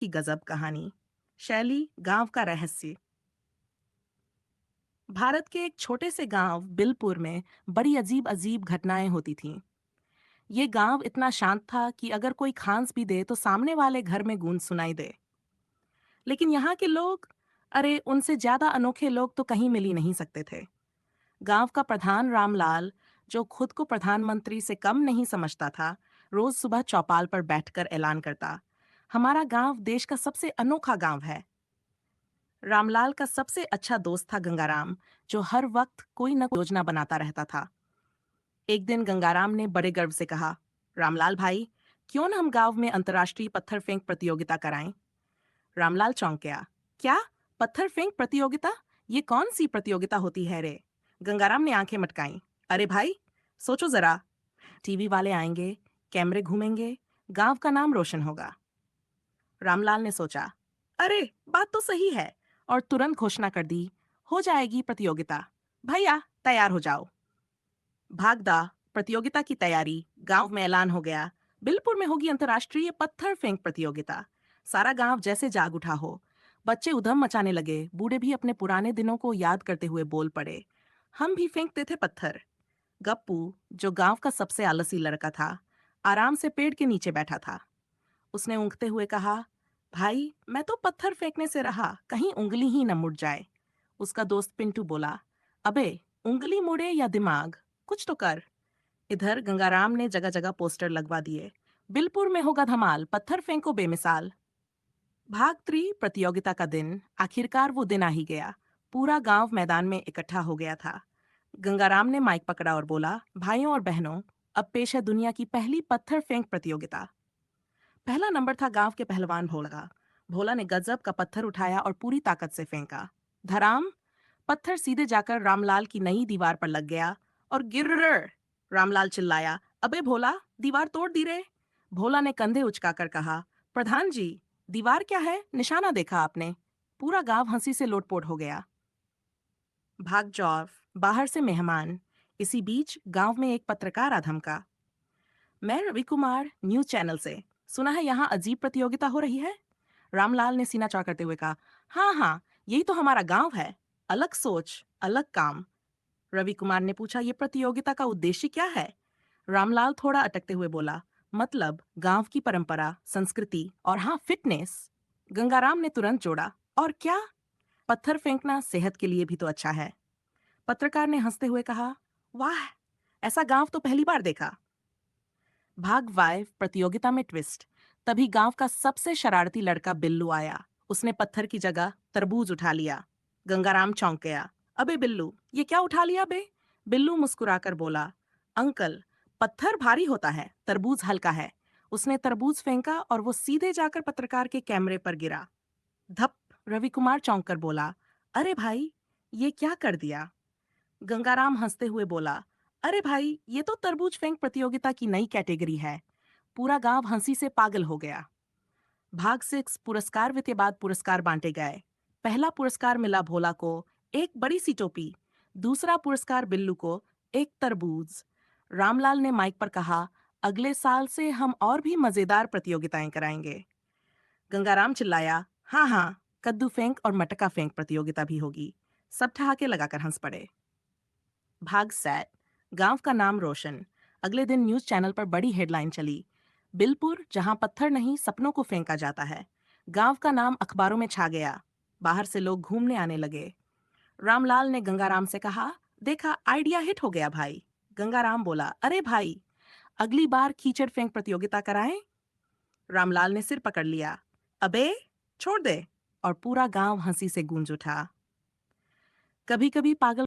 की गजब कहानी। शैली गांव का रहस्य। भारत के एक छोटे से गांव बिलपुर में बड़ी अजीब अजीब घटनाएं होती थीं। ये गांव इतना शांत था कि अगर कोई खांस भी दे तो सामने वाले घर में गूंज सुनाई दे। लेकिन यहाँ के लोग, अरे उनसे ज्यादा अनोखे लोग तो कहीं मिल ही नहीं सकते थे। गांव का प्रधान रामलाल, जो खुद को प्रधानमंत्री से कम नहीं समझता था, रोज सुबह चौपाल पर बैठकर ऐलान करता, हमारा गांव देश का सबसे अनोखा गांव है। रामलाल का सबसे अच्छा दोस्त था गंगाराम, जो हर वक्त कोई न कोई योजना बनाता रहता था। एक दिन गंगाराम ने बड़े गर्व से कहा, रामलाल भाई, क्यों न हम गांव में अंतर्राष्ट्रीय पत्थर फेंक प्रतियोगिता कराएं। रामलाल चौंक गया। क्या? पत्थर फेंक प्रतियोगिता? ये कौन सी प्रतियोगिता होती है रे? गंगाराम ने आंखें मटकाईं। अरे भाई, सोचो जरा, टीवी वाले आएंगे, कैमरे घूमेंगे, गांव का नाम रोशन होगा। रामलाल ने सोचा, अरे बात तो सही है, और तुरंत घोषणा कर दी, हो जाएगी प्रतियोगिता। भैया तैयार हो जाओ। भागदा प्रतियोगिता की तैयारी, गांव में ऐलान हो गया, बिलपुर में होगी अंतर्राष्ट्रीय पत्थर फेंक प्रतियोगिता। सारा गांव जैसे जाग उठा हो। बच्चे उधम मचाने लगे, बूढ़े भी अपने पुराने दिनों को याद करते हुए बोल पड़े, हम भी फेंकते थे पत्थर। गप्पू, जो गांव का सबसे आलसी लड़का था, आराम से पेड़ के नीचे बैठा था। उसने ऊँघते हुए कहा, भाई मैं तो पत्थर फेंकने से रहा, कहीं उंगली ही न मुड़ जाए। उसका दोस्त पिंटू बोला, अबे उंगली मुड़े या दिमाग, कुछ तो कर। इधर गंगाराम ने जगह जगह पोस्टर लगवा दिए, बिलपुर में होगा धमाल, पत्थर फेंको बेमिसाल। भाग 3 प्रतियोगिता का दिन, आखिरकार वो दिन आ ही गया। पूरा गांव मैदान में इकट्ठा हो गया था। गंगाराम ने माइक पकड़ा और बोला, भाइयों और बहनों, अब पेश है दुनिया की पहली पत्थर फेंक प्रतियोगिता। पहला नंबर था गांव के पहलवान भोला। भोला ने गजब का पत्थर उठाया और पूरी ताकत से फेंका। धराम, पत्थर सीधे जाकर रामलाल की नई दीवार पर लग गया और गिर्र। रामलाल चिल्लाया, अबे भोला, दीवार तोड़ दी रे। भोला ने कंधे उचकाकर कहा, प्रधान जी, दीवार क्या है, निशाना देखा आपने? पूरा गांव हंसी से लोटपोट हो गया। भाग जौर, बाहर से मेहमान। इसी बीच गांव में एक पत्रकार आ धमका, मैं रवि कुमार, न्यूज चैनल से। सुना है यहाँ अजीब प्रतियोगिता हो रही है। रामलाल ने सीना चौड़ा करते हुए कहा, हाँ हाँ, यही तो हमारा गांव है। अलग सोच, अलग काम। रवि कुमार ने पूछा, ये प्रतियोगिता का उद्देश्य क्या है? रामलाल थोड़ा अटकते हुए बोला, मतलब गांव की परंपरा, संस्कृति और हाँ फिटनेस। गंगाराम ने तुरंत जोड़ा, और क्या? पत्थर फेंकना सेहत के लिए भी तो अच्छा है। पत्रकार ने हंसते हुए कहा, वाह, ऐसा गांव तो पहली बार देखा। भाग वाइव प्रतियोगिता में ट्विस्ट। तभी गांव का सबसे शरारती लड़का बिल्लू आया। उसने पत्थर की जगह तरबूज उठा लिया। गंगाराम चौंक गया। अबे बिल्लू, ये क्या उठा लिया बे? बिल्लू मुस्कुराकर बोला, अंकल, पत्थर भारी होता है, तरबूज हल्का है। उसने तरबूज फेंका और वो सीधे जाकर पत्रकार के कैमरे पर गिरा। धप। रवि कुमार चौंक कर बोला, अरे भाई, ये क्या कर दिया? गंगाराम हंसते हुए बोला, अरे भाई, ये तो तरबूज फेंक प्रतियोगिता की नई कैटेगरी है। पूरा गांव हंसी से पागल हो गया। भाग 6 पुरस्कार विजेता पुरस्कार बांटे गए। पहला पुरस्कार मिला भोला को, एक बड़ी सी टोपी। दूसरा पुरस्कार बिल्लू को, एक तरबूज। रामलाल ने माइक पर कहा, अगले साल से हम और भी मजेदार प्रतियोगिताएं कराएंगे। गंगाराम चिल्लाया, हाँ हाँ, कद्दू फेंक और मटका फेंक प्रतियोगिता भी होगी। सब ठहाके लगाकर हंस पड़े। भाग 7 गांव का नाम रोशन। अगले दिन न्यूज चैनल पर बड़ी हेडलाइन चली, बिलपुर जहां पत्थर नहीं सपनों को फेंका जाता है। गांव का नाम अखबारों में छा गया। बाहर से लोग घूमने आने लगे। रामलाल ने गंगाराम से कहा, देखा, आइडिया हिट हो गया भाई। गंगाराम बोला, अरे भाई, अगली बार कीचड़ फेंक प्रतियोगिता कराएं। रामलाल ने सिर पकड़ लिया, अबे छोड़ दे। और पूरा गांव हंसी से गूंज उठा। कभी कभी पागल